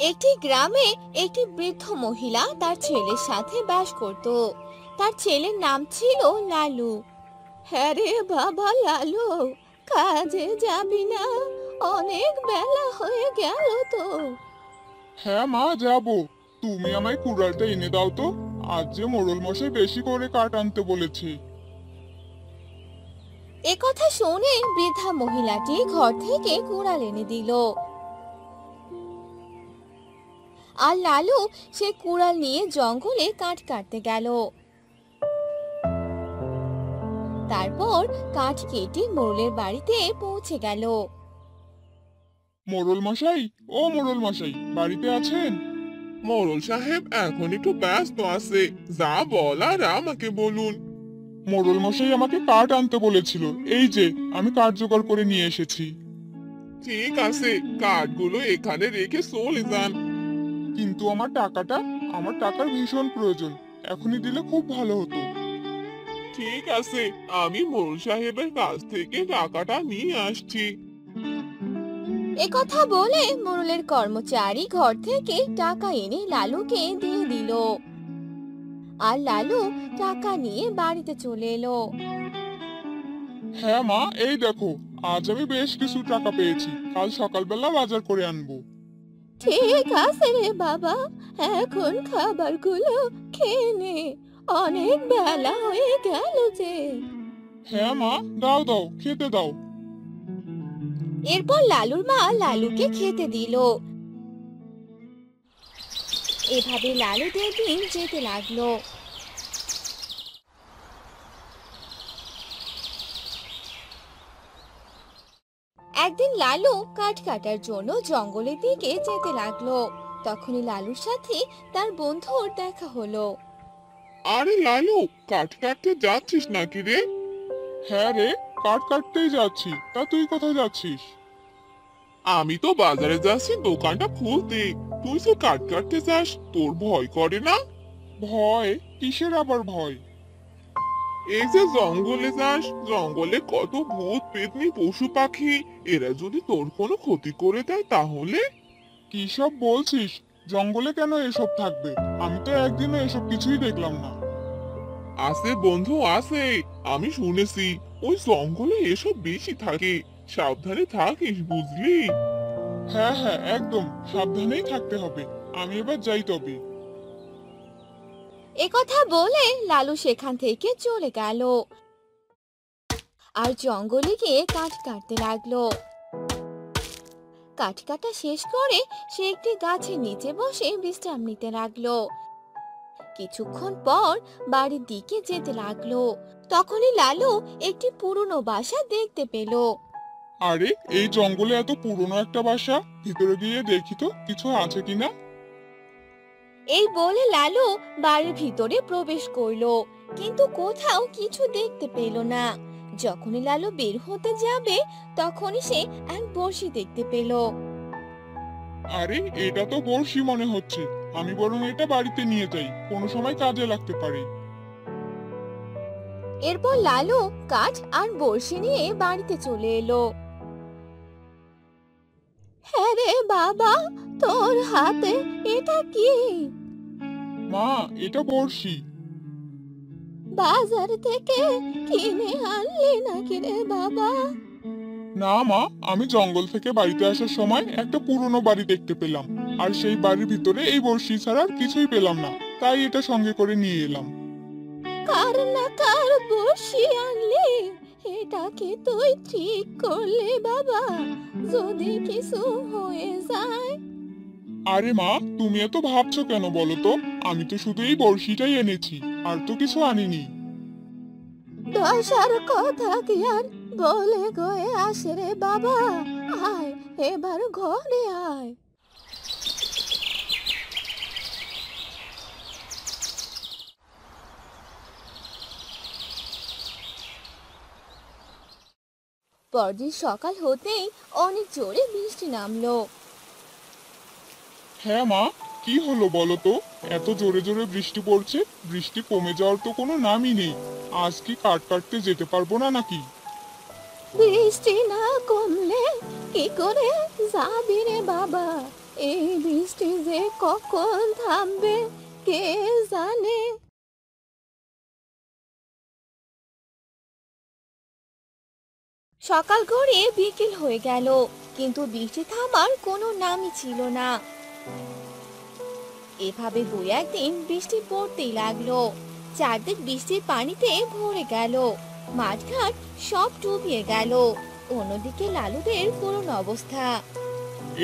একটি গ্রামে একটি বৃদ্ধ মহিলা তার ছেলের সাথে বাস করত। তার ছেলের নাম ছিল লালু। হ্যাঁ রে বাবা লালু, কাজে যাবি না? অনেক বেলা হয়ে গেল তো। হ্যাঁ মা, যাবো। তুমি আমায় কুড়ালটা এনে দাও তো। আজ যে মোড়ল মশাই বেশি করে কাঠ আনতে বলেছে। একথা শুনে বৃদ্ধা মহিলাটি ঘর থেকে কুড়াল এনে দিল। আর লালু সে কুড়াল নিয়ে জঙ্গলে কাঠ কাটতে গেল। তারপর কাঠ কেটে মোড়লের বাড়িতে পৌঁছে গেল। মোড়ল মশাই, ও মোড়ল মশাই, বাড়িতে আছেন? মোড়ল সাহেব এখন একটু ব্যস্ত আছে, যা বলার আমাকে বলুন। মোড়ল মশাই আমাকে কাঠ আনতে বলেছিল, এই যে আমি কাঠ জোগাড় করে নিয়ে এসেছি। ঠিক আছে, কাঠগুলো এখানে রেখে চলে যান। কিন্তু আমার টাকার ভীষণ প্রয়োজন। এখনই দিলে খুব ভালো হতো। ঠিক আছে, আমি মোড়ল সাহেবের কাছ থেকে টাকাটা নিয়ে আসছি। একথা বলে মোড়লের কর্মচারী ঘর থেকে টাকা এনে লালুকে দিয়ে দিল। আর লালু টাকা নিয়ে বাড়িতে চলে এলো। হ্যাঁ মা, এই দেখো, আজ আমি বেশ কিছু টাকা পেয়েছি। কাল সকালবেলা বাজার করে আনবো। ঠিক আছে রে বাবা, এখন খাবারগুলো খেয়ে নে, অনেক বেলা হয়ে গেল যে। হ্যাঁ মা, দাও দাও, খেতে দাও। এরপর লালুর মা লালুকে খেতে দিল। এভাবে লালুদের দিন যেতে লাগলো। একদিন লালু কাঠ কাটার জন্য জঙ্গলের দিকে যেতে লাগলো। তখনই লালুর সাথে তার বন্ধুর দেখা হলো। আরে লালু, কাঠ কাটতে যাচ্ছিস নাকি রে? হ্যাঁ রে, কাঠ কাটতেই যাচ্ছি। তা তুই কোথায় যাচ্ছিস? আমি তো বাজারে যাচ্ছি দোকানটা খুলতে। তুই যে কাঠ কাটতে যাস, তোর ভয় করে না? ভয়? কিসের আবার ভয়? এই যে জঙ্গলে যাস, জঙ্গলে কত ভূত পেতনি পশু পাখি, এরা যদি তোর কোনো ক্ষতি করে দেয় তাহলে? কি সব বলছিস? জঙ্গলে কেন এসব থাকবে? আমি তো একদিনও এসব কিছুই দেখলাম না। আছে বন্ধু আছে, আমি শুনেছি ওই জঙ্গলে এসব বেশি থাকে। সাবধানে থাকিস, বুঝলি? হ্যাঁ হ্যাঁ, একদম সাবধানেই থাকতে হবে। আমি এবার যাই তবে। একথা বলে লালু সেখান থেকে চলে গেল আর জঙ্গলে গিয়ে কাঠ কাটতে লাগলো। কাঠ কাটা শেষ করে সে একটি গাছের নিচে বসে বিশ্রাম নিতে লাগলো। কিছুক্ষণ পর বাড়ির দিকে যেতে লাগলো। তখনই লালু একটি পুরনো বাসা দেখতে পেল। আরে, এই জঙ্গলে এত পুরনো একটা বাসা, ভিতরে গিয়ে দেখি তো কিছু আছে কিনা। এই বলে লালু বাড়ির ভিতরে প্রবেশ করলো, কিন্তু কোথাও কিছু দেখতে পেল না। যখনই লালু বের হতে যাবে তখনই সে এক বড়শি দেখতে পেল। আরে, এটা তো বড়শি মনে হচ্ছে। আমি বরং এটা বাড়িতে নিয়ে যাই, কোনো সময় কাজে লাগতে পারে। এরপর লালু কাঠ আর বড়শি নিয়ে বাড়িতে চলে এলো। হ্যাঁ রে বাবা, তোর হাতে এটা কি? মা, এটা বড়শি। বাজার থেকে কিনে আনলি নাকি রে বাবা? না মা, আমি জঙ্গল থেকে বাড়িতে আসার সময় একটা পুরনো বাড়ি দেখতে পেলাম। আর সেই বাড়ির ভিতরে এই বড়শি ছাড়া আর কিছুই পেলাম না। তাই এটা সঙ্গে করে নিয়ে এলাম। কার না কার বসি আনলি? এটা কি তুই ঠিক করলি বাবা? যদি কিছু হয়ে যায়? আরে মা, তুমি এত ভাবছো কেন বলো তো? আমি তো শুধু এই বড়শিটাই এনেছি, আর তো কিছু আনিনি। দশার কথা কি আর বলে গয়ে আসে রে বাবা? আয়, এবার ঘরে আয়। পরদিন সকাল হতেই অনেক জোরে বৃষ্টি নামলো। হ্যাঁ মা, কি হলো বলো তো? এত জোরে জোরে বৃষ্টি পড়ছে। বৃষ্টি কমে যাওয়ার তো কোনো নামই নেই। আজ কি কাঠ কাটতে যেতে পারবো না নাকি? বৃষ্টি না কমলে কি করে যাবি রে বাবা? এই বৃষ্টি যে কখন থামবে কে জানে। সকাল গড়িয়ে বিকেল হয়ে গেল, কিন্তু বৃষ্টি থামার কোনো নামই ছিল না। এভাবে দুই একদিন বৃষ্টি পড়তেই লাগলো। চারদিক বৃষ্টির পানিতে ভরে গেল, মাঠঘাট সব ডুবিয়ে গেল। অন্যদিকে লালুদের করুণ অবস্থা।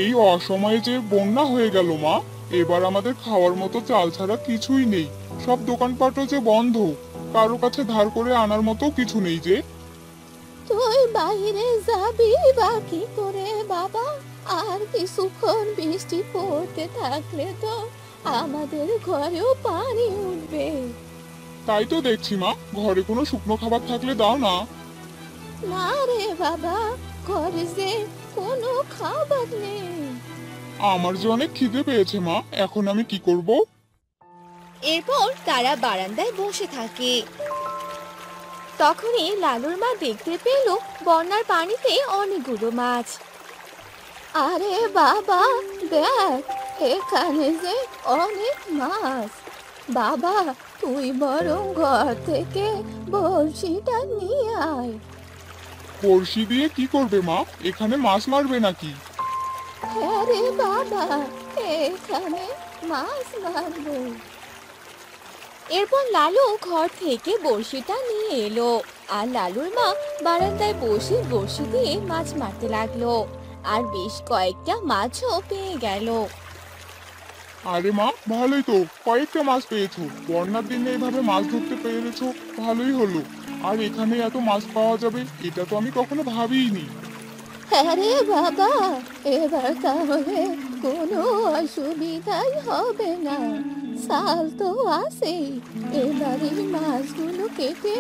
এই অসময়ে যে বন্যা হয়ে গেল মা, এবার আমাদের খাওয়ার মতো চাল ছাড়া কিছুই নেই। সব দোকানপাটও যে বন্ধ, কারো কাছে ধার করে আনার মতো কিছু নেই যে। তুই বাইরে যাবি বা কি করে বাবা? আর কিছুক্ষণ বৃষ্টি পড়তে থাকলে তো আমাদের ঘরেও পানি উঠবে। তাই তো দেখছি মা, ঘরে কোনো শুকনো খাবার থাকলে দাও না। না রে বাবা, ঘরে যে কোনো খাবার নেই। আমার যে অনেক খিদে পেয়েছে মা, এখন আমি কি করব? এরপর তারা বারান্দায় বসে থাকে। তখনই লালুর মা দেখতে পেল বন্যার পানিতে অনেকগুলো মাছ। আরে বাবা, দেখ এখানে যে অনেক মাছ। বাবা, তুই বরং ঘর থেকে বড়শিটা নিয়ে আয়। বড়শি দিয়ে কি করবে মা? এখানে মাছ মারবে নাকি? হ্যাঁ রে বাবা, এখানে মাছ মারবো। এরপর লালু ঘর থেকে বড়শিটা নিয়ে এলো, আর লালুর মা বারান্দায় বসে বড়শি দিয়ে মাছ মারতে লাগলো। আর বেশ কয়েকটা মাছও পেয়ে গেল। আরে মা, ভালোই তো, কয়েকটা মাছ পেয়েছো। বন্যার দিনে এভাবে মাছ ধরতে পেরেছো, ভালোই হলো। আর এখানে এত মাছ পাওয়া যাবে এটা তো আমি কখনো ভাবিইনি। হ্যাঁ রে বাবা, এবার তাহলে কোনো অসুবিধাই হবে না। চাল তো আছেই, এবার এই মাছগুলো কেটে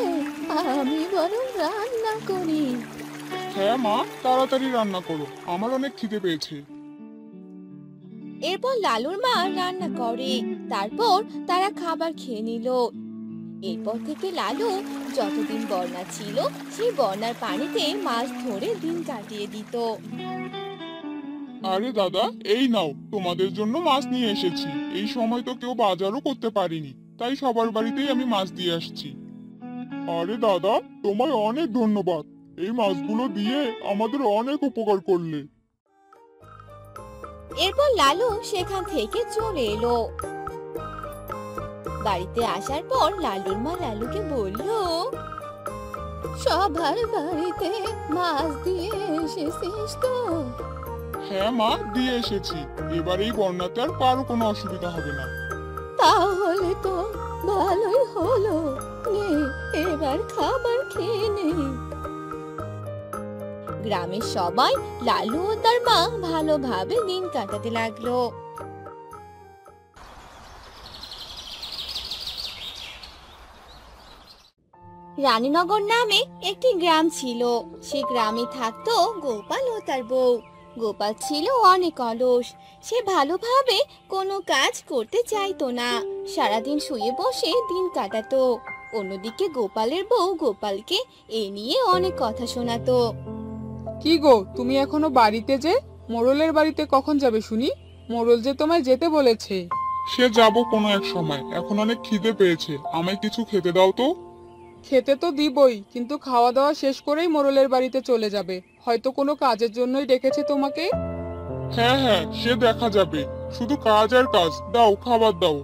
আমি বরং রান্না করি। হ্যাঁ মা, তাড়াতাড়ি রান্না করো, আমার অনেক খিদে পেয়েছে। এরপর লালুর মা রান্না করে, তারপর তারা খাবার খেয়ে নিল। এরপর থেকে লালু যতদিন বন্যা ছিল সেই বন্যার পানিতে মাছ ধরে দিন কাটিয়ে দিত। আরে দাদা, এই নাও, তোমাদের জন্য মাছ নিয়ে এসেছি। এই সময় তো কেউ বাজারও করতে পারিনি, তাই সবার বাড়িতেই আমি মাছ দিয়ে আসছি। আরে দাদা, তোমায় অনেক ধন্যবাদ। এই মাছগুলো দিয়ে আমাদের অনেক উপকার করলে। এরপর লালু সেখান থেকে চলে এলো। বাড়িতে আসার পর লালুর মা লালুকে বলল, সবার বাড়িতে মাছ দিয়ে এসেছিস তো? হ্যাঁ মা, দিয়ে এসেছি। এবার এই বন্যাতে আর কারো কোনো অসুবিধা হবে না। তাহলে তো ভালোই হলো। নে, এবার খাবার খেয়ে নে। গ্রামের সবাই লালু ও তার মা ভালোভাবে দিন কাটাতে লাগলো। রানীনগর নামে একটি গ্রাম ছিল। সে গ্রামে থাকতো গোপাল ও তার বউ। গোপাল ছিল অনেক অলস। সে ভালোভাবে কোনো কাজ করতে চাইতো না, সারাদিন শুয়ে বসে দিন কাটাতো। অন্যদিকে গোপালের বউ গোপালকে এ নিয়ে অনেক কথা শোনাতো। কি গো, তুমি এখনো বাড়িতে? যে মোড়লের বাড়িতে কখন যাবে শুনি? মোড়ল যে তোমায় যেতে বলেছে। সে যাব কোনো এক সময়, এখন অনেক খিদে পেয়েছে, আমায় কিছু খেতে দাও তো। খেতে তো দিবই, কিন্তু খাওয়া দাওয়া শেষ করেই মোড়লের বাড়িতে চলে যাবে। হয়তো কোনো কাজের জন্যই ডেকেছে তোমাকে। হ্যাঁ হ্যাঁ, সে দেখা যাবে। শুধু কাজ আর কাজ, দাও খাবার দাও।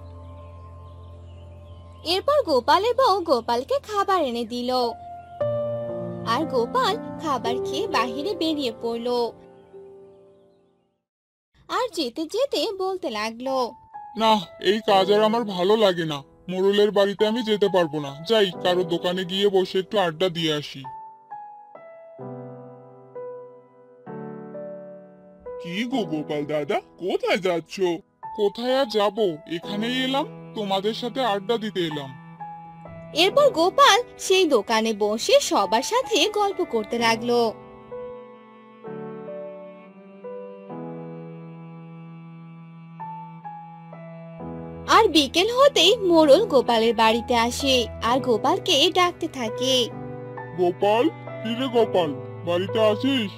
এরপর গোপালের বউ গোপালকে খাবার এনে দিল, আর গোপাল খাবার খেয়ে বাহিরে বেরিয়ে পড়লো। আর যেতে যেতে বলতে লাগলো, না, এই কাজ আর আমার ভালো লাগে না। মোড়লের বাড়িতে আমি যেতে পারবো না, যাই কারো দোকানে গিয়ে বসে একটু আড্ডা দিয়ে আসি। কি গো গোপাল দাদা, কোথায় যাচ্ছ? কোথায় আর যাবো, এখানেই এলাম, তোমাদের সাথে আড্ডা দিতে এলাম। এরপর গোপাল সেই দোকানে বসে সবার সাথে গল্প করতে লাগলো। আর বিকেল হতেই মোড়ল গোপালের বাড়িতে আসে আর গোপালকে ডাকতে থাকে। গোপাল, কিরে গোপাল, বাড়িতে আছিস?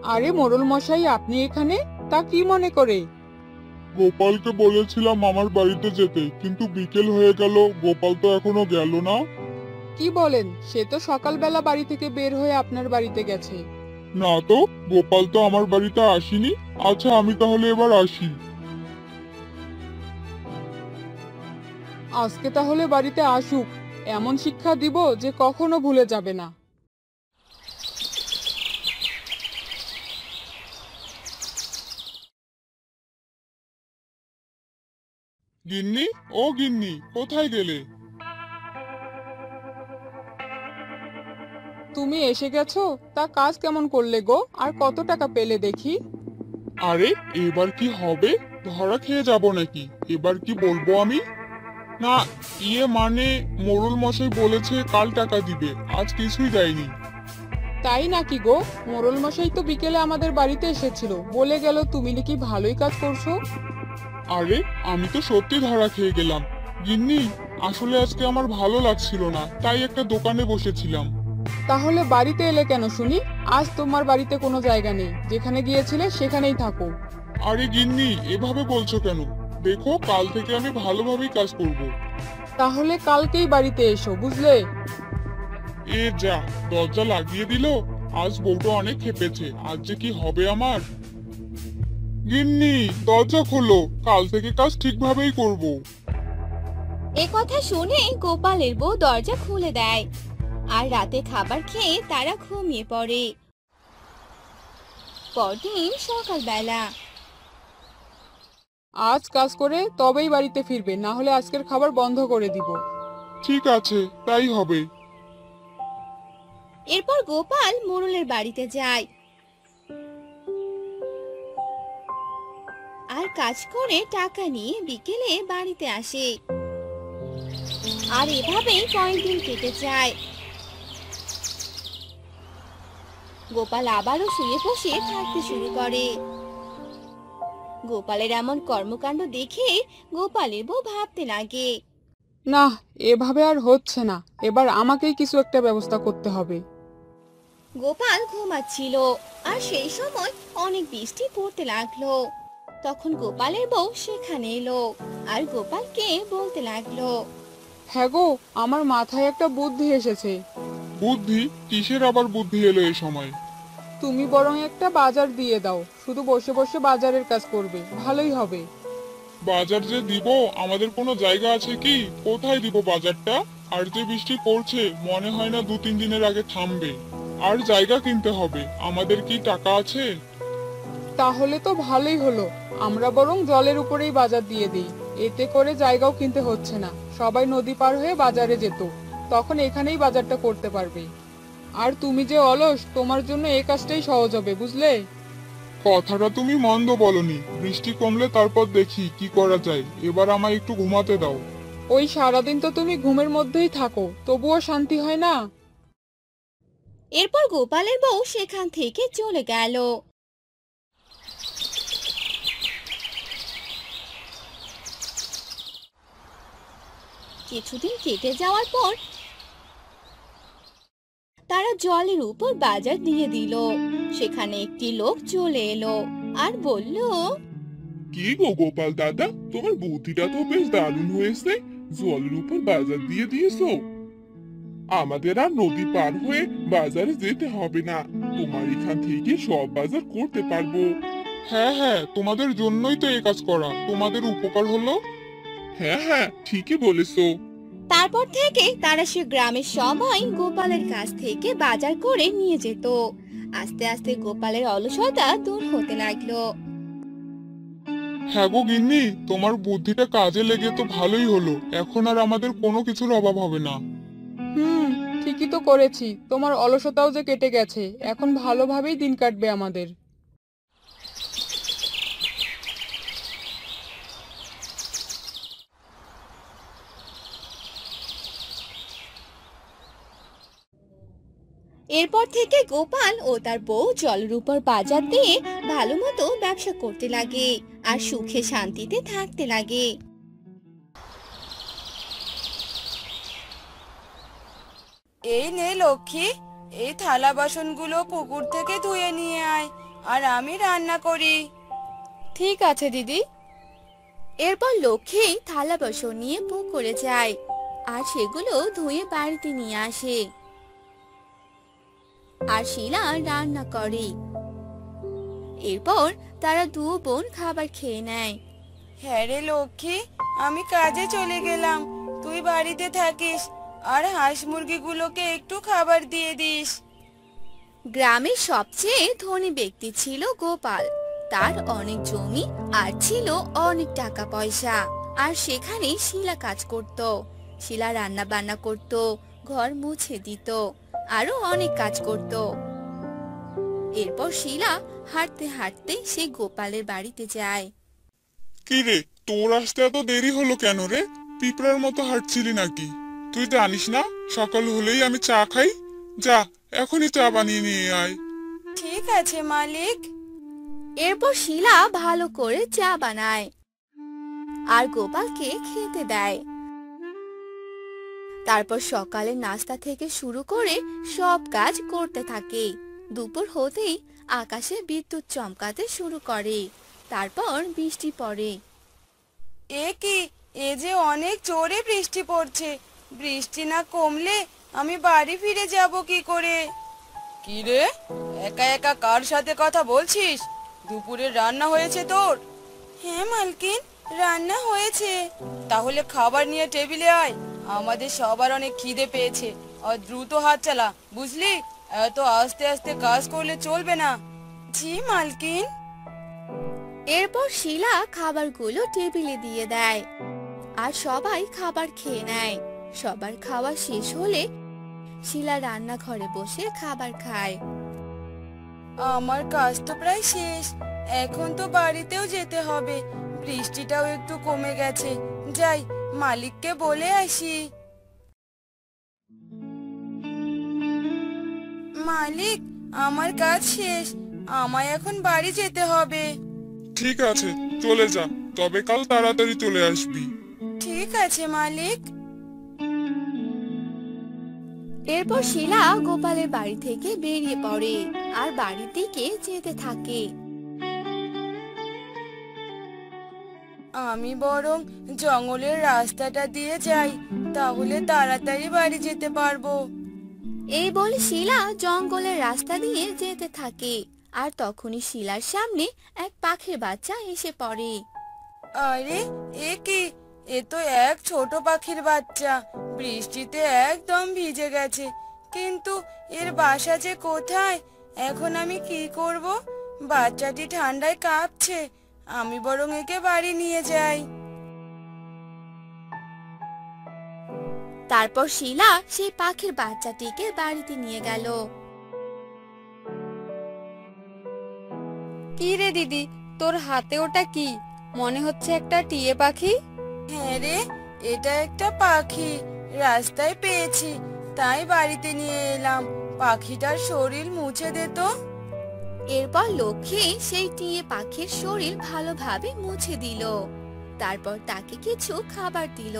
আরে মোড়ল মশাই, আপনি এখানে? তা কি মনে করে? গোপালকে বলেছিলাম আমার বাড়িতে যেতে, কিন্তু বিকেল হয়ে গেল, গোপাল তো এখনো গেল না। কি বলেন? সে তো সকালবেলা বাড়ি থেকে বের হয়ে আপনার বাড়িতে গেছে। না তো, গোপাল তো আমার বাড়িতে আসেনি। আচ্ছা, আমি তাহলে এবার আসি। আজকে তাহলে বাড়িতে আসুক, এমন শিক্ষা দিব যে কখনো ভুলে যাবে না। গিন্নি, ও গিন্নি, কোথায় গেলে? তুমি এসে গেছো? তা কাজ কেমন করলে গো? আর কত টাকা পেলে দেখি? আরে, এবার কি হবে? ধরা খেয়ে যাব নাকি? এবার কি বলবো আমি? না, মানে মোড়ল মশাই বলেছে কাল টাকা দিবে, আজ কিছুই দেয়নি। তাই নাকি গো? মোড়ল মশাই তো বিকেলে আমাদের বাড়িতে এসেছিল, বলে গেল তুমি নাকি ভালোই কাজ করছো। আরে, আমি তো সত্যি ধরা খেয়ে গেলাম। গিন্নি, আসলে আজকে আমার ভালো লাগছিল না, তাই একটা দোকানে বসেছিলাম। তাহলে বাড়িতে এলে কেন শুনি? আজ তোমার বাড়িতে কোনো জায়গা নেই, যেখানে গিয়েছিলে সেখানেই থাকো। আরে গিন্নি, এভাবে বলছো কেন? দেখো, কাল থেকে আমি ভালোভাবেই কাজ করব। তাহলে কালকেই বাড়িতে এসো, বুঝলে? এ যা, দরজা লাগিয়ে দিল। আজ বউটা অনেক খেপেছে, আজ যে কি হবে আমার। গিন্নি, দরজা খোলো, কাল থেকে কাজ ঠিকভাবেই করব। এ কথা শুনে গোপালের বউ দরজা খুলে দেয়। আর রাতে খাবার খেয়ে তারা ঘুমিয়ে পড়ে। পরদিন সকালবেলা আজ কাজ করে তবেই বাড়িতে ফিরবে, না হলে আজকের খাবার বন্ধ করে দিব। ঠিক আছে, তাই হবে। এরপর গোপাল মোড়লের বাড়িতে যায় আর কাজ করে টাকা নিয়ে বিকেলে বাড়িতে আসে। আর এভাবেই কয়েকদিন কেটে যায়। গোপাল আবারও শুয়ে বসে থাকতে শুরু করে। গোপালের এমন কর্মকাণ্ড দেখে গোপালের বউ ভাবতে লাগে। না, এভাবে আর হচ্ছে না, এবার আমাকেই কিছু একটা ব্যবস্থা করতে হবে। গোপাল ঘুমাচ্ছিল আর সেই সময় অনেক বৃষ্টি পড়তে লাগলো। তখন গোপালের বউ সেখানে এলো আর গোপালকে বলতে লাগলো। হ্যাঁ গো, আমার মাথায় একটা বুদ্ধি এসেছে। বুদ্ধি? কিসের আবার বুদ্ধি এলো এই সময়? তুমি বরং একটা বাজার দিয়ে দাও, শুধু বসে বসে বাজারের কাজ করবে, ভালোই হবে। বাজার যে দিব, আমাদের কোনো জায়গা আছে কি? কোথায় দিব বাজারটা? আর যে বৃষ্টি পড়ছে, মনে হয় না 2-3 দিনের আগে থামবে। আর জায়গা কিনতে হবে, আমাদের কি টাকা আছে? তাহলে তো ভালোই হলো, আমরা বরং জলের উপরেই বাজার দিয়ে দিই। এতে করে জায়গাও কিনতে হচ্ছে না, সবাই নদী পার হয়ে বাজারে যেত, তখন এখানেই বাজারটা করতে পারবে। আর তুমি যে অলস, তোমার জন্য এই কাজটাই সহজ হবে, বুঝলে? কথাটা তুমি মন্দ বলনি। বৃষ্টি কমলে তারপর দেখি কি করা যায়, এবার আমায় একটু ঘুমাতে দাও। ওই সারাদিন তো তুমি ঘুমের মধ্যেই থাকো, তবুও শান্তি হয় না। এরপর গোপালের বউ সেখান থেকে চলে গেল। কিছুদিন কেটে যাওয়ার পর তারা জলের উপর বাজার দিয়ে দিল। সেখানে একটি লোক চলে এলো আর বলল। কি গো গোপাল দাদা, তোমার বুদ্ধিটা তো বেশ দারুণ হয়েছে। জলের উপর বাজার দিয়ে দিয়েছো। আমাদের আর নদী পার হয়ে বাজারে যেতে হবে না, তোমার এখান থেকে সব বাজার করতে পারবো। হ্যাঁ হ্যাঁ, তোমাদের জন্যই তো এই কাজ করা, তোমাদের উপকার হলো। হ্যাঁ হ্যাঁ, ঠিকই বলেছো। তারপর থেকে তারা সে গ্রামের সবাই গোপালের কাছ থেকে বাজার করে নিয়ে যেত। আস্তে আস্তে গোপালের অলসতা দূর হতে লাগলো। হ্যাঁ গো গিন্নি, তোমার বুদ্ধিটা কাজে লেগে তো ভালোই হলো, এখন আর আমাদের কোনো কিছুর অভাব হবে না। হুম, ঠিকই তো করেছি, তোমার অলসতাও যে কেটে গেছে, এখন ভালোভাবেই দিন কাটবে আমাদের। এরপর থেকে গোপাল ও তার বউ জলের উপর বাজার দিয়ে ভালো মতো ব্যবসা করতে লাগে আর সুখে শান্তিতে থাকতে লাগে। এই নে লক্ষ্মী, এই থালা বাসনগুলো পুকুর থেকে ধুয়ে নিয়ে আয়। আর আমি রান্না করি। ঠিক আছে দিদি। এরপর লক্ষ্মী থালা বাসন নিয়ে পুকুরে যায় আর সেগুলো ধুয়ে বাড়িতে নিয়ে আসে। আর শিলা রান্না করে। এরপর তারা দু বোন খাবার খেয়ে নেয়। হ্যাঁ রে লক্ষ্মী, আমি কাজে চলে গেলাম, তুই বাড়িতে থাকিস আর হাঁস মুরগিগুলোকে একটু খাবার দিয়ে দিস। গ্রামের সবচেয়ে ধনী ব্যক্তি ছিল গোপাল। তার অনেক জমি আর ছিল অনেক টাকা পয়সা। আর সেখানে শিলা কাজ করত। শিলা রান্না বান্না করত, ঘর মুছে দিত, আরো অনেক কাজ করত। এরপর শিলা হাঁটতে হাঁটতে সে গোপালের বাড়িতে যায়। কি রে, তোর আসতে এত দেরি হলো কেন রে? পিঁপড়ার মতো হাঁটছিলি নাকি? তুই জানিস না সকাল হলেই আমি চা খাই? যা, এখনই চা বানিয়ে নিয়ে আয়। ঠিক আছে মালিক। এরপর শিলা ভালো করে চা বানায় আর গোপালকে খেতে দেয়। তারপর সকালে নাস্তা থেকে শুরু করে সব কাজ করতে থাকে। দুপুর হতেই আকাশে বিদ্যুৎ চমকাতে শুরু করে। তারপর বৃষ্টি পড়ে। এ কি, এ যে অনেক জোরে বৃষ্টি পড়ছে। বৃষ্টি না কমলে আমি বাড়ি ফিরে যাব কি করে? কি রে, একা একা কার সাথে কথা বলছিস? দুপুরের রান্না হয়েছে তোর? হ্যাঁ মালকিন, রান্না হয়েছে। তাহলে খাবার নিয়ে টেবিলে আয়, আমাদের সবার অনেক খিদে পেয়েছে। আর দ্রুত হাত চালা, বুঝলি? এত আস্তে আস্তে কাজ করলে চলবে না। জি মালকিন। এরপর শিলা খাবারগুলো টেবিলে দিয়ে দেয় আর সবাই খাবার খেয়ে নেয়। সবার খাওয়া শেষ হলে শিলা রান্নাঘরে বসে খাবার খায়। আমার কাজ তো প্রায় শেষ, এখন তো বাড়িতেও যেতে হবে। বৃষ্টিটাও একটু কমে গেছে, যাই মালিককে বলে আসি। মালিক, আমার কাজ শেষ, আমায় এখন বাড়ি যেতে হবে। ঠিক আছে, চলে যা, তবে কাল তাড়াতাড়ি চলে আসবি। ঠিক আছে মালিক। এরপর শিলা গোপালের বাড়ি থেকে বেরিয়ে পড়ে আর বাড়ির দিকে যেতে থাকে। আমি বরং জঙ্গলের রাস্তাটা দিয়ে যাই, তাহলে তাড়াতাড়ি বাড়ি যেতে পারবো। এই বলে শিলা জঙ্গলের রাস্তা দিয়ে যেতে থাকে। আর তখনই শিলার সামনে এক পাখির বাচ্চা এসে পড়ে। আরে, এ কি, এ তো এক ছোট পাখির বাচ্চা। বৃষ্টিতে একদম ভিজে গেছে, কিন্তু এর বাসা যে কোথায়? এখন আমি কি করব? বাচ্চাটি ঠান্ডায় কাঁপছে, আমি বরং একে বাড়ি নিয়ে যাই। তারপর শিলা সেই পাখির বাচ্চাটিকে বাড়িতে নিয়ে গেল। কি রে দিদি, তোর হাতে ওটা কি? মনে হচ্ছে একটা টিয়ে পাখি। হ্যাঁ রে, এটা একটা পাখি, রাস্তায় পেয়েছি তাই বাড়িতে নিয়ে এলাম। পাখিটার শরীর মুছে দে তো। এরপর লক্ষ্মী সেই টিয়ে পাখির শরীর ভালোভাবে মুছে দিল। তারপর তাকে কিছু খাবার দিল।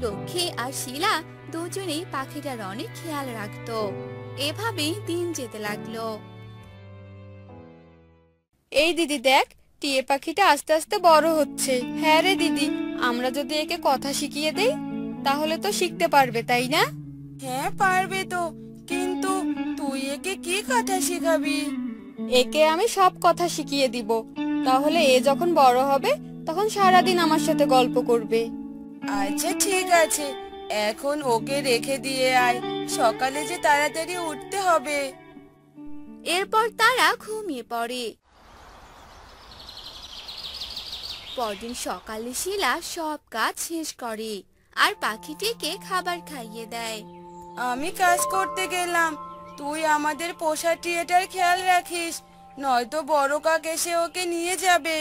লক্ষ্মী আর শিলা দুজনেই পাখিটার অনেক খেয়াল রাখতো। এভাবেই দিন যেতে লাগলো। এই দিদি দেখ, টিয়ে পাখিটা আস্তে আস্তে বড় হচ্ছে। হ্যাঁ রে দিদি, আমরা যদি একে কথা শিখিয়ে দেই তাহলে তো শিখতে পারবে, তাই না? হ্যাঁ পারবে তো, কিন্তু তুই একে কি কথা শেখাবি? একে আমি সব কথা শিখিয়ে দিব। তাহলে এ যখন বড় হবে তখন সারাদিন আমার সাথে গল্প করবে। আচ্ছা ঠিক আছে, এখন ওকে রেখে দিয়ে আয়, সকালে যে তাড়াতাড়ি উঠতে হবে। এরপর তারা ঘুমিয়ে পড়ে। পরদিন সকালে শিলা সব কাজ শেষ করে আর পাখিটিকে খাবার খাইয়ে দেয়। আমি কাজ করতে গেলাম, তুই আমাদের পোষা টিয়েটার খেয়াল রাখিস, নয়তো বড় কাক এসে ওকে নিয়ে যাবে।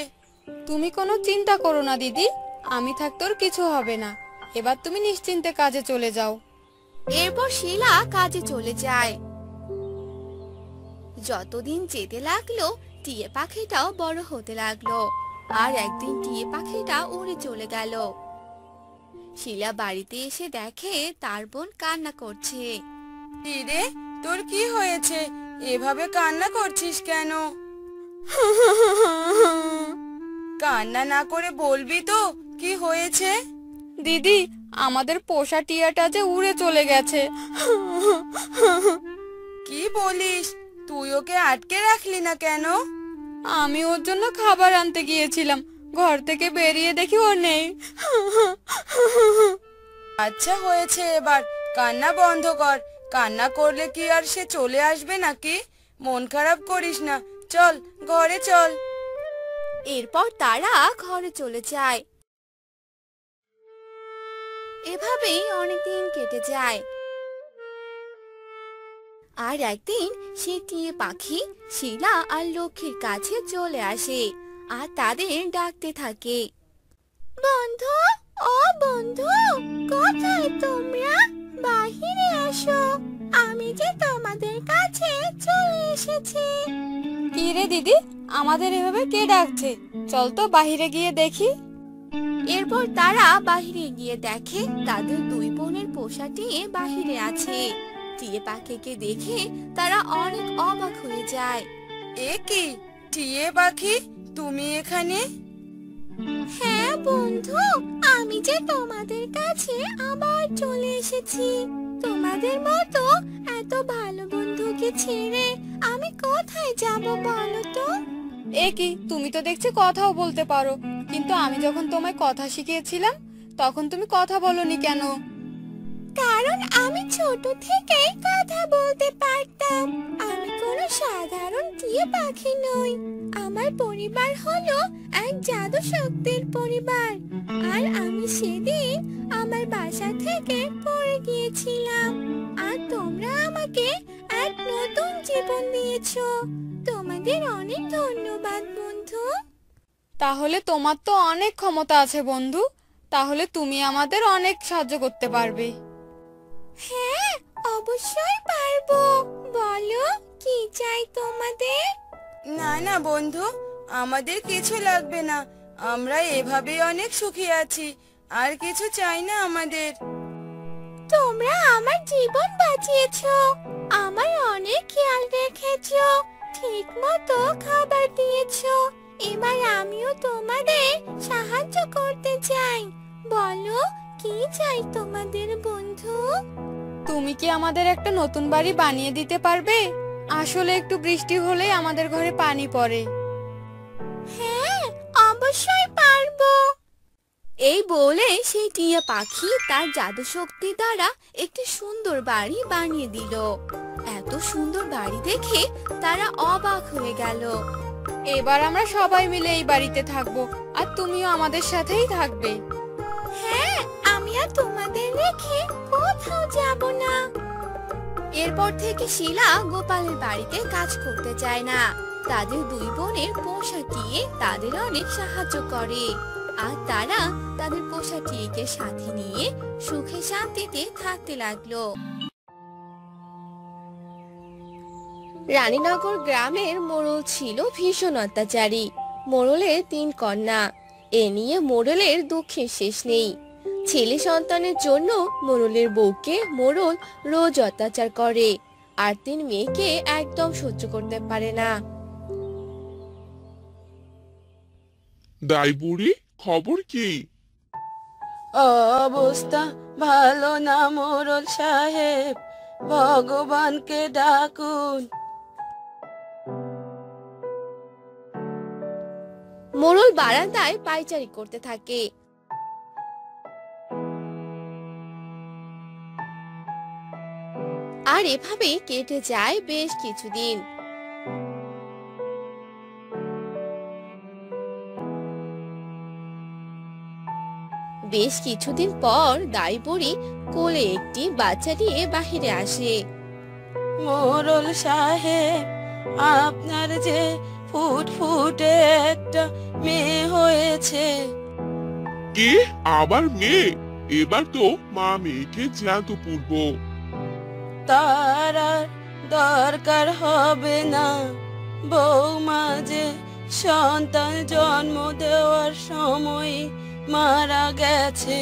তুমি কোনো চিন্তা করো না দিদি, আমি থাকতে ওর কিছু হবে না। এবার তুমি নিশ্চিন্তে কাজে চলে যাও। এরপর শিলা কাজে চলে যায়। যতদিন যেতে লাগলো টিয়ে পাখিটাও বড় হতে লাগলো। আর একদিন টিয়ে পাখিটা উড়ে চলে গেল। শিলা বাড়িতে এসে দেখে তার বোন কান্না করছে। রে, তোর কি হয়েছে? এভাবে কান্না করছিস কেন? কান্না না করে বলবি তো কি হয়েছে? দিদি, আমাদের পোষা টিয়াটা যে উড়ে চলে গেছে। কি বলিস? তুই ওকে আটকে রাখলি না কেন? আমি ওর জন্য খাবার আনতে গিয়েছিলাম, ঘর থেকে বেরিয়ে দেখি ও নেই। আচ্ছা হয়েছে, এবার কান্না বন্ধ কর। কান্না করলে কি আর সে চলে আসবে নাকি? মন খারাপ করিস না, চল ঘরে চল। এরপর তারা ঘরে চলে যায়। এভাবেই অনেকদিন কেটে যায়। আর একদিন সে টিয়ে পাখি শিলা আর লক্ষ্মীর কাছে চলে আসে আর তাদের ডাকতে থাকে, বন্ধু, ও বন্ধু, কোথায় তোমরা? বাহিরে আসো, আমি যে তোমাদের কাছে চলে এসেছি। কি রে দিদি, আমাদের এভাবে কে ডাকছে? চল তো বাহিরে গিয়ে দেখি। এরপর তারা বাহিরে গিয়ে দেখে তাদের দুই বোনের পোষা টিয়ে বাহিরে আছে। টিয়ে পাখিকে দেখে তারা অনেক অবাক হয়ে যায়। এ কি, টিয়ে পাখি, তুমি এখানে? হ্যাঁ বন্ধু, আমি যে তোমাদের কাছে আবার চলে এসেছি। তোমাদের মতো এত ভালো বন্ধুকে ছেড়ে আমি কোথায় যাব বলো তো? এ কি, তুমি তো দেখছি কথাও বলতে পারো, কিন্তু আমি যখন তোমায় কথা শিখিয়েছিলাম তখন তুমি কথা বলনি কেন? কারণ আমি ছোট থেকেই কথা বলতে পারতাম। আমি কোনো সাধারণ টিয়া পাখি নই। আমার পরিবার হলো এক জাদু শক্তির পরিবার। আর আমি সেদিন আমার বাসা থেকে পড়ে গিয়েছিলাম। আর তোমরা আমাকে এক নতুন জীবন দিয়েছো। তোমাদের অনেক ধন্যবাদ বন্ধু। তাহলে তোমার তো অনেক ক্ষমতা আছে বন্ধু, তাহলে তুমি আমাদের অনেক সাহায্য করতে পারবে। হ্যাঁ, অবশ্যই পারবো। বলো, কি চাই তোমাদের? না না বন্ধু, আমাদের কিছু লাগবে না। আমরা এভাবেই অনেক সুখী আছি, আর কিছু চাই না আমাদের। তোমরা আমার জীবন বাঁচিয়েছো, আমার অনেক খেয়াল রেখেছো, ঠিক মতো খাবার দিয়েছো। এবার আমিও তোমাদের সাহায্য করতে চাই। বলো, কি চাই তোমাদের বন্ধু? তুমি কি আমাদের একটা নতুন বাড়ি বানিয়ে দিতে পারবে? আসলে একটু বৃষ্টি হলেই আমাদের ঘরে পানি পড়ে। হ্যাঁ, অবশ্যই পারবো। এই বলে সেই টিয়া পাখি তার জাদু শক্তি দ্বারা একটি সুন্দর বাড়ি বানিয়ে দিল। এত সুন্দর বাড়ি দেখে তারা অবাক হয়ে গেল। এবার আমরা সবাই মিলে এই বাড়িতে থাকবো, আর তুমিও আমাদের সাথেই থাকবে। হ্যাঁ, আমি আর তোমাদের রেখে কোথাও যাব না। এরপর থেকে শিলা গোপালের বাড়িতে কাজ করতে চায় না। তাদের দুই বোনের পোষা টিয়ে তাদের অনেক সাহায্য করে। আর তারা তাদের পোষা টিয়েকে সাথে নিয়ে সুখে শান্তিতে থাকতে লাগলো। রানীনগর গ্রামের মোড়ল ছিল ভীষণ অত্যাচারী। মোড়লের 3 কন্যা। এ নিয়ে মোড়লের দুঃখের শেষ নেই। ছেলে সন্তানের জন্য মোড়লের বউকে মোড়ল রোজ অত্যাচার করে, আর 3 মেয়েকে একদম সহ্য করতে পারে না। দাই বুড়ি, খবর কি? অবস্থা ভালো না মোড়ল সাহেব, ভগবানকে ডাকুন। মোড়ল বারান্দায় পায়চারি করতে থাকে। আর এভাবেই কেটে যায় বেশ কিছুদিন। বেশ কিছুদিন পর দাই বুড়ি কোলে একটি বাচ্চা নিয়ে বাহিরে আসে। মোড়ল সাহেব, আপনার যে ফুটফুটে একটা মেয়ে হয়েছে। কি, আবার মেয়ে? এবার তো মা মেয়েকে জ্যান্ত পুরব। তার আর দরকার হবে না। বৌমা যে সন্তান জন্ম দেওয়ার সময় মারা গেছে।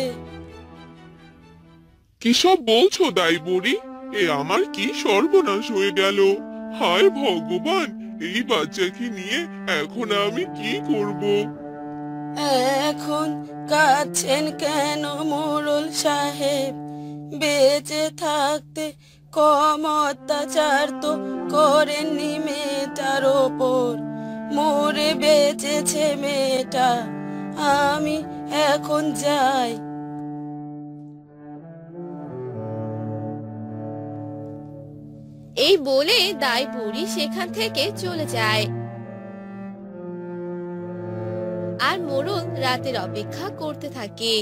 কিসব বলছো দাই বুড়ি? এ আমার কি সর্বনাশ হয়ে গেল! হায় ভগবান, এই বাচ্চাকে নিয়ে এখন আমি কি করব? এখন কাঁদছেন কেন মোড়ল সাহেব? বেঁচে থাকতে কম অত্যাচার তো করেননি মেয়েটার ওপর। মরে বেঁচেছে মেয়েটা। আমি এখন যাই। এই বলে দাই বুড়ি সেখান থেকে চলে যায়। আর মোড়ল রাতের অপেক্ষা করতে থাকে।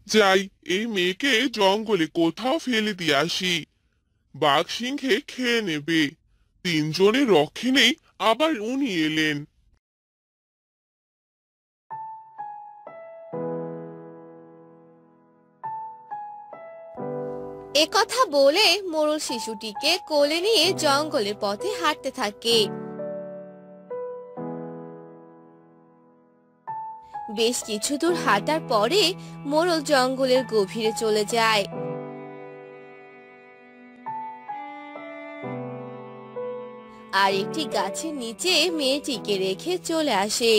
যাই, এই মেয়েকে জঙ্গলে কোথাও ফেলে দিয়ে আসি। বাঘ সিংহে খেয়ে নেবে। তিনজনের রক্ষে নেই, আবার উনি এলেন। একথা বলে মোড়ল শিশুটিকে কোলে নিয়ে জঙ্গলের পথে হাঁটতে থাকে। বেশ কিছু দূর হাঁটার পরে মোড়ল জঙ্গলের গভীরে চলে যায়। আর একটি গাছের নিচে মেয়েটিকে রেখে চলে আসে।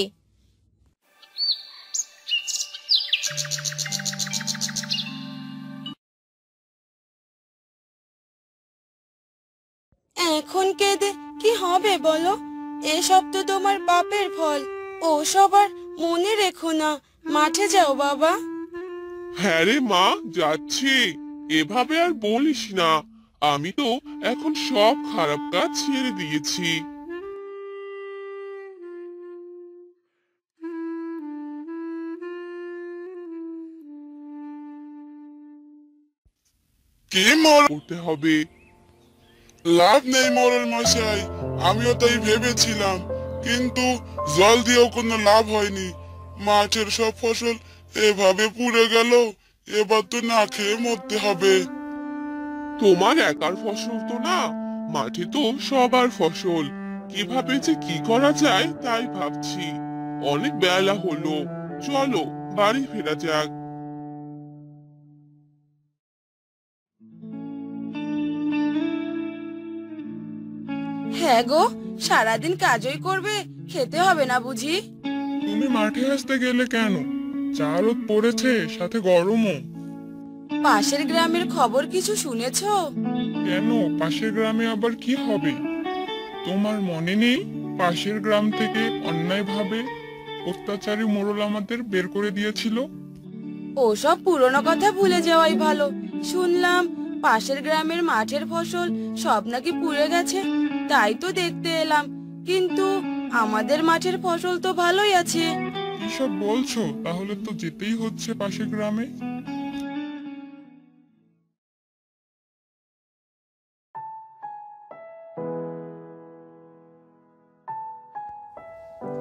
এখন কেঁদে কি হবে বলো? এসব তো তোমার পাপের ফল। ওসব আর মনে রেখো না। মাঠে যাও বাবা। হ্যাঁ রে মা, যাচ্ছি। এভাবে আর বলিস না। আমি তো এখন সব খারাপ কাজ ছেড়ে দিয়েছি। কি মরণ করতে হবে? লাভ নেই মোড়ল মশাই, আমিও তাই ভেবেছিলাম, কিন্তু জল দিয়েও কোনো লাভ হয়নি। মাঠের সব ফসল এভাবে পুড়ে গেল, এবার তো না খেয়ে মরতে হবে। তোমার একার ফসল তো না, মাঠে তো সবার ফসল। কিভাবে যে কি করা যায় তাই ভাবছি। অনেক বেলা হলো, চলো বাড়ি ফেরা যাক। হ্যাঁ গো, সারাদিন কাজই করবে, খেতে হবে না বুঝি? তুমি মাঠে আসতে গেলে কেন? চা রোদ পড়েছে, সাথে গরমও। পাশের গ্রামের খবর কিছু শুনেছো? কেন, পাশের গ্রামে আবার কি হবে? তোমার মনে নেই, পাশের গ্রাম থেকে অন্যায়ভাবে অত্যাচারী মোড়ল আমাদের বের করে দিয়েছিল? ওসব পুরনো কথা ভুলে যাওয়াই ভালো। শুনলাম পাশের গ্রামের মাঠের ফসল সব নাকি পুড়ে গেছে। তাই তো দেখতে এলাম, কিন্তু আমাদের মাঠের ফসল তো ভালোই আছে। কিসব বলছো? তাহলে তো যেতেই হচ্ছে পাশের গ্রামে।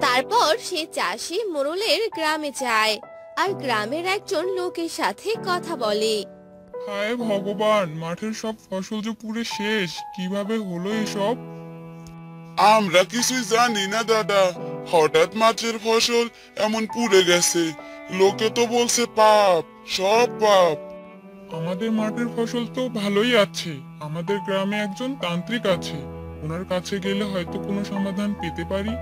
তারপর সে চাষি মোড়লের গ্রামে যায় আর গ্রামের একজন লোকের সাথে কথা বলে। হায় ভগবান, মাঠের সব ফসল যে পুড়ে শেষ, কিভাবে হলো এসব? আমরা কিছুই জানি না দাদা, হঠাৎ মাঠের ফসল এমন পুড়ে গেছে। লোকে তো বলছে পাপ, সব পাপ। আমাদের মাঠের ফসল তো ভালোই আছে। আমাদের গ্রামে একজন তান্ত্রিক আছে, ওনার কাছে গেলে হয়তো কোনো সমাধান পেতে পারি।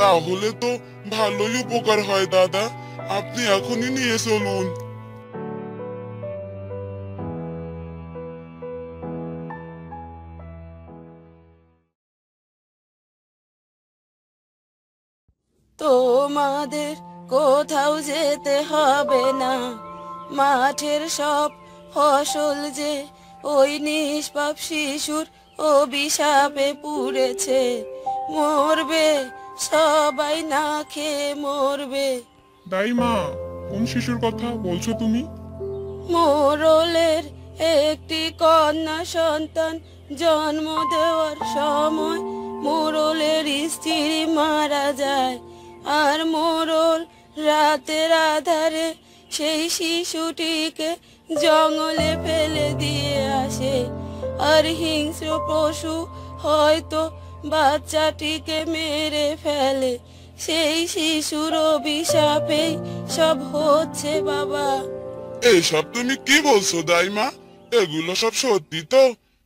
তাহলে তো ভালোই উপকার হয় দাদা, আপনি এখনই নিয়ে চলুন। তোমাদের কোথাও যেতে হবে না। মাঠের সব ফসল যে ওই নিষ্পাপ শিশুর অভিশাপে পুড়েছে, মরবে সবাই, না খেয়ে মরবে। দাইমা, কোন শিশুর কথা বলছো তুমি? মোড়লের একটি কন্যা সন্তান জন্ম দেওয়ার সময় মোড়লের স্ত্রী মারা যায়। আর মোড়ল রাতের আধারে সেই শিশুটিকে জঙ্গলে ফেলে দিয়ে আসে। আর হিংস্র পশু হয়তো বাচ্চাটিকে মেরে ফেলে। সেই শিশুর অভিশাপেই সব হচ্ছে বাবা। এসব তুমি কি বলছো দাইমা? এগুলো সব সত্যি তো?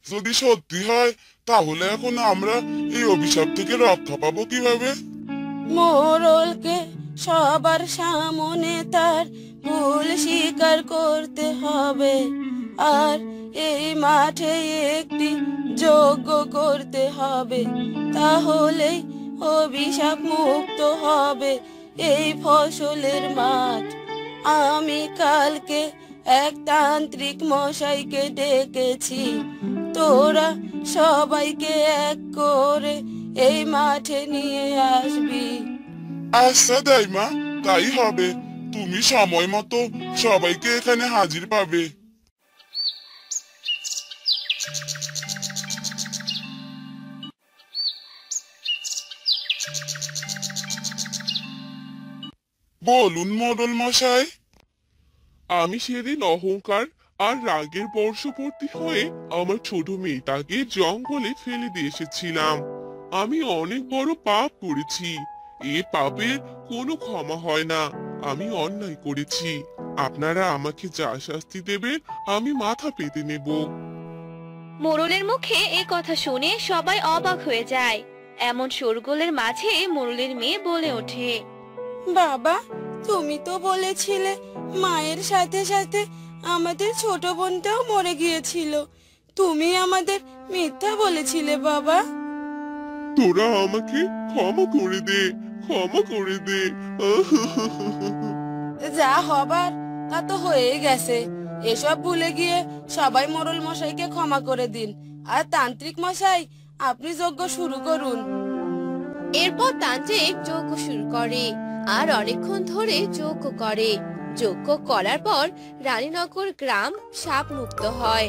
যদি সত্যি হয় তাহলে এখন আমরা এই অভিশাপ থেকে রক্ষা পাবো কিভাবে? মোড়লকে সবার সামনে তার ভুল স্বীকার করতে হবে, আর এই মাঠে একটি যজ্ঞ করতে হবে, তাহলেই অভিশাপ মুক্ত হবে এই ফসলের মাঠ। আমি কালকে এক তান্ত্রিক মশাইকে ডেকেছি, তোরা সবাইকে এক করে এই মাঠে নিয়ে আসবি। আচ্ছা দাইমা, তাই হবে। তুমি সময় মতো সবাইকে এখানে হাজির পাবে। বলুন মোড়ল মশাই। আমি সেদিন অহংকার আর রাগের বর্ষবর্তী হয়ে আমার ছোট মেয়েটাকে জঙ্গলে ফেলে দিয়ে এসেছিলাম। আমি অনেক বড় পাপ করেছি। এ পাপের কোনো ক্ষমা হয় না। আমি অন্যায় করেছি। আপনারা আমাকে যা শাস্তি দেবেন আমি মাথা পেতে নেব। মোড়লের মুখে এই কথা শুনে সবাই অবাক হয়ে যায়। এমন শোরগোলের মাঝে মোড়লের মেয়ে বলে ওঠে, বাবা, তুমি তো বলেছিলে মায়ের সাথে সাথে আমাদের ছোট বোনটাও মরে গিয়েছিল। তুমি আমাদের মিথ্যা বলেছিলে বাবা। তোরা আমাকে ক্ষমা করে দে, ক্ষমা করে দে। যা হবার তা তো হয়ে গেছে। এসব ভুলে গিয়ে সবাই মোড়ল মশাইকে ক্ষমা করে দিন। আর তান্ত্রিক মশাই, আপনি যজ্ঞ শুরু করুন। এরপর তান্ত্রিক যজ্ঞ শুরু করে আর অনেকক্ষণ ধরে যজ্ঞ করে। যজ্ঞ করার পর রানীনগর গ্রাম সাপ মুক্ত হয়।